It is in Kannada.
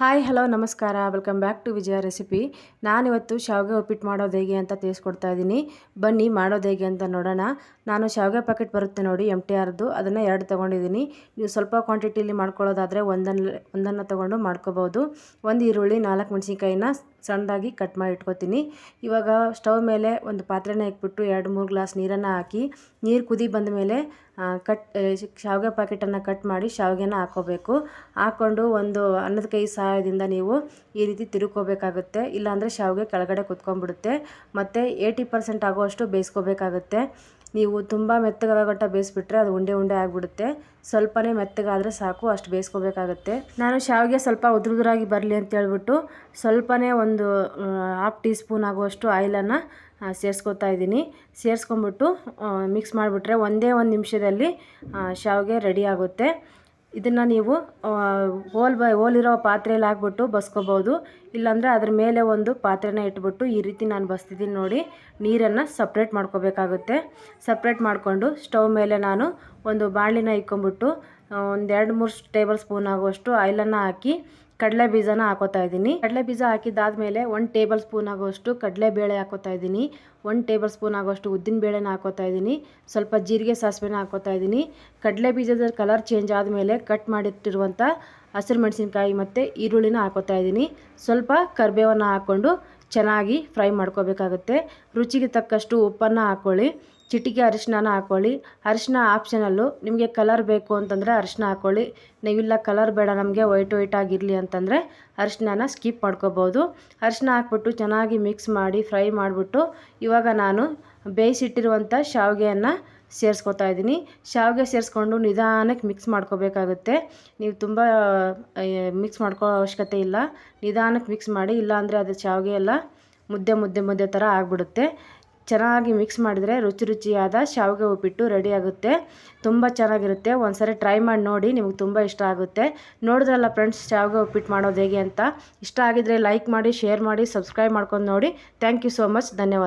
ಹಾಯ್ ಹಲೋ ನಮಸ್ಕಾರ, welcome back to Vijaya recipe. ನಾನಿವತ್ತು ಶಾವಿಗೆ ಉಪ್ಪಿಟ್ಟು ಮಾಡೋದು ಹೇಗೆ ಅಂತ ತಿಳಿಸ್ಕೊಡ್ತಾ ಇದ್ದೀನಿ. ಬನ್ನಿ ಮಾಡೋದು ಹೇಗೆ ಅಂತ ನೋಡೋಣ. ನಾನು ಶಾವಿಗೆ ಪ್ಯಾಕೆಟ್ ಬರುತ್ತೆ ನೋಡಿ, MTRದು, ಅದನ್ನು 2 ತೊಗೊಂಡಿದ್ದೀನಿ. ನೀವು ಸ್ವಲ್ಪ ಕ್ವಾಂಟಿಟಿಲಿ ಮಾಡ್ಕೊಳ್ಳೋದಾದರೆ ಒಂದನ್ನು ತೊಗೊಂಡು ಮಾಡ್ಕೋಬೋದು. 1 ಈರುಳ್ಳಿ, 4 ಮೆಣಸಿನ್ಕಾಯಿನ ಸಣ್ಣದಾಗಿ ಕಟ್ ಮಾಡಿ ಇಟ್ಕೊತೀನಿ. ಇವಾಗ ಸ್ಟವ್ ಮೇಲೆ ಒಂದು ಪಾತ್ರೆನ ಇಟ್ಬಿಟ್ಟು 2-3 ಗ್ಲಾಸ್ ನೀರನ್ನು ಹಾಕಿ, ನೀರು ಕುದಿ ಬಂದ ಮೇಲೆ ಶಾವಿಗೆ ಪ್ಯಾಕೆಟನ್ನು ಕಟ್ ಮಾಡಿ ಶಾವಿಗೆನ ಹಾಕ್ಕೋಬೇಕು. ಹಾಕ್ಕೊಂಡು ಒಂದು ಅನ್ನದ ಕೈ ಸಹಾಯದಿಂದ ನೀವು ಈ ರೀತಿ ತಿರುಗ್ಕೋಬೇಕಾಗುತ್ತೆ. ಇಲ್ಲಾಂದರೆ ಶಾವಿಗೆ ಕೆಳಗಡೆ ಕುತ್ಕೊಂಡ್ಬಿಡುತ್ತೆ. ಮತ್ತು 80% ಆಗುವಷ್ಟು ಬೇಯಿಸ್ಕೋಬೇಕಾಗುತ್ತೆ. ನೀವು ತುಂಬ ಮೆತ್ತಗಾಗಟ್ಟ ಬೇಯಿಸ್ಬಿಟ್ರೆ ಅದು ಉಂಡೆ ಉಂಡೆ ಆಗಿಬಿಡುತ್ತೆ. ಸ್ವಲ್ಪನೇ ಮೆತ್ತಗಾದರೆ ಸಾಕು, ಅಷ್ಟು ಬೇಯಿಸ್ಕೋಬೇಕಾಗುತ್ತೆ. ನಾನು ಶಾವಿಗೆ ಸ್ವಲ್ಪ ಉದುರಾಗಿ ಬರಲಿ ಅಂತ ಹೇಳ್ಬಿಟ್ಟು ಸ್ವಲ್ಪನೇ ಒಂದು 1/2 ಟೀ ಸ್ಪೂನ್ ಆಗುವಷ್ಟು ಆಯಿಲನ್ನು ಸೇರಿಸ್ಕೊತಾ ಇದ್ದೀನಿ. ಸೇರಿಸ್ಕೊಂಬಿಟ್ಟು ಮಿಕ್ಸ್ ಮಾಡಿಬಿಟ್ರೆ ಒಂದೇ 1 ನಿಮಿಷದಲ್ಲಿ ಶಾವಿಗೆ ರೆಡಿ ಆಗುತ್ತೆ. ಇದನ್ನು ನೀವು ಹೋಲಿರೋ ಪಾತ್ರೆಯಲ್ಲಿ ಹಾಕ್ಬಿಟ್ಟು ಬಸ್ಕೋಬೋದು. ಇಲ್ಲಾಂದರೆ ಅದ್ರ ಮೇಲೆ ಒಂದು ಪಾತ್ರೆನ ಇಟ್ಬಿಟ್ಟು ಈ ರೀತಿ ನಾನು ಬಸ್ತಿದ್ದೀನಿ ನೋಡಿ, ನೀರನ್ನು ಸಪ್ರೇಟ್ ಮಾಡ್ಕೋಬೇಕಾಗುತ್ತೆ. ಸಪ್ರೇಟ್ ಮಾಡಿಕೊಂಡು ಸ್ಟವ್ ಮೇಲೆ ನಾನು ಒಂದು ಬಾಣಲಿನ ಇಕ್ಕೊಂಬಿಟ್ಟು ಒಂದು 2-3 ಟೇಬಲ್ ಸ್ಪೂನ್ ಆಗುವಷ್ಟು ಆಯಿಲನ್ನು ಹಾಕಿ ಕಡಲೆ ಬೀಜನ ಹಾಕೋತಾ ಇದ್ದೀನಿ. ಕಡಲೆ ಬೀಜ ಹಾಕಿದ್ದಾದಮೇಲೆ 1 ಟೇಬಲ್ ಸ್ಪೂನ್ ಆಗುವಷ್ಟು ಕಡಲೆಬೇಳೆ ಹಾಕೋತಾ ಇದ್ದೀನಿ. 1 ಟೇಬಲ್ ಸ್ಪೂನ್ ಆಗುವಷ್ಟು ಉದ್ದಿನ ಬೇಳೆನ ಹಾಕೋತಾ ಇದ್ದೀನಿ. ಸ್ವಲ್ಪ ಜೀರಿಗೆ ಸಾಸಿವೆನ ಹಾಕೋತಾ ಇದ್ದೀನಿ. ಕಡಲೆ ಬೀಜದ ಕಲರ್ ಚೇಂಜ್ ಆದಮೇಲೆ ಕಟ್ ಮಾಡಿಟ್ಟಿರುವಂಥ ಹಸಿರು ಮೆಣಸಿನ್ಕಾಯಿ ಮತ್ತು ಈರುಳ್ಳಿನ ಹಾಕೋತಾ ಇದ್ದೀನಿ. ಸ್ವಲ್ಪ ಕರಿಬೇವನ್ನು ಹಾಕ್ಕೊಂಡು ಚೆನ್ನಾಗಿ ಫ್ರೈ ಮಾಡ್ಕೋಬೇಕಾಗುತ್ತೆ. ರುಚಿಗೆ ತಕ್ಕಷ್ಟು ಉಪ್ಪನ್ನು ಹಾಕ್ಕೊಳ್ಳಿ. ಚಿಟಿಕೆ ಅರಿಶಿನ ಹಾಕ್ಕೊಳ್ಳಿ. ಅರಿಶಿನ ಆಪ್ಷನಲ್ಲು, ನಿಮಗೆ ಕಲರ್ ಬೇಕು ಅಂತಂದರೆ ಅರಿಶಿನ ಹಾಕ್ಕೊಳ್ಳಿ. ನೀವಿಲ್ಲ ಕಲರ್ ಬೇಡ ನಮಗೆ ವೈಟ್ ಆಗಿರಲಿ ಅಂತಂದರೆ ಅರಿಶಿನ ಸ್ಕಿಪ್ ಮಾಡ್ಕೋಬೋದು. ಅರಿಶಿನ ಹಾಕ್ಬಿಟ್ಟು ಚೆನ್ನಾಗಿ ಮಿಕ್ಸ್ ಮಾಡಿ ಫ್ರೈ ಮಾಡಿಬಿಟ್ಟು ಇವಾಗ ನಾನು ಬೇಯಿಸಿಟ್ಟಿರುವಂಥ ಶಾವಿಗೆಯನ್ನು ಸೇರಿಸ್ಕೊತಾ ಇದ್ದೀನಿ. ಶಾವಿಗೆ ಸೇರಿಸ್ಕೊಂಡು ನಿಧಾನಕ್ಕೆ ಮಿಕ್ಸ್ ಮಾಡ್ಕೋಬೇಕಾಗುತ್ತೆ. ನೀವು ತುಂಬ ಮಿಕ್ಸ್ ಮಾಡ್ಕೊಳ್ಳೋ ಅವಶ್ಯಕತೆ ಇಲ್ಲ. ನಿಧಾನಕ್ಕೆ ಮಿಕ್ಸ್ ಮಾಡಿ, ಇಲ್ಲಾಂದರೆ ಅದು ಶಾವಿಗೆ ಎಲ್ಲ ಮುದ್ದೆ ಥರ ಆಗಿಬಿಡುತ್ತೆ. ಚೆನ್ನಾಗಿ ಮಿಕ್ಸ್ ಮಾಡಿದರೆ ರುಚಿಯಾದ ಶಾವಿಗೆ ಉಪ್ಪಿಟ್ಟು ರೆಡಿ ಆಗುತ್ತೆ. ತುಂಬ ಚೆನ್ನಾಗಿರುತ್ತೆ. ಒಂದ್ಸರಿ ಟ್ರೈ ಮಾಡಿ ನೋಡಿ, ನಿಮಗೆ ತುಂಬ ಇಷ್ಟ ಆಗುತ್ತೆ. ನೋಡಿದ್ರಲ್ಲ ಫ್ರೆಂಡ್ಸ್, ಶಾವಿಗೆ ಉಪ್ಪಿಟ್ಟು ಮಾಡೋದು ಹೇಗೆ ಅಂತ. ಇಷ್ಟ ಆಗಿದ್ರೆ ಲೈಕ್ ಮಾಡಿ, ಶೇರ್ ಮಾಡಿ, ಸಬ್ಸ್ಕ್ರೈಬ್ ಮಾಡ್ಕೊಂಡು ನೋಡಿ. Thank you so much. ಧನ್ಯವಾದ.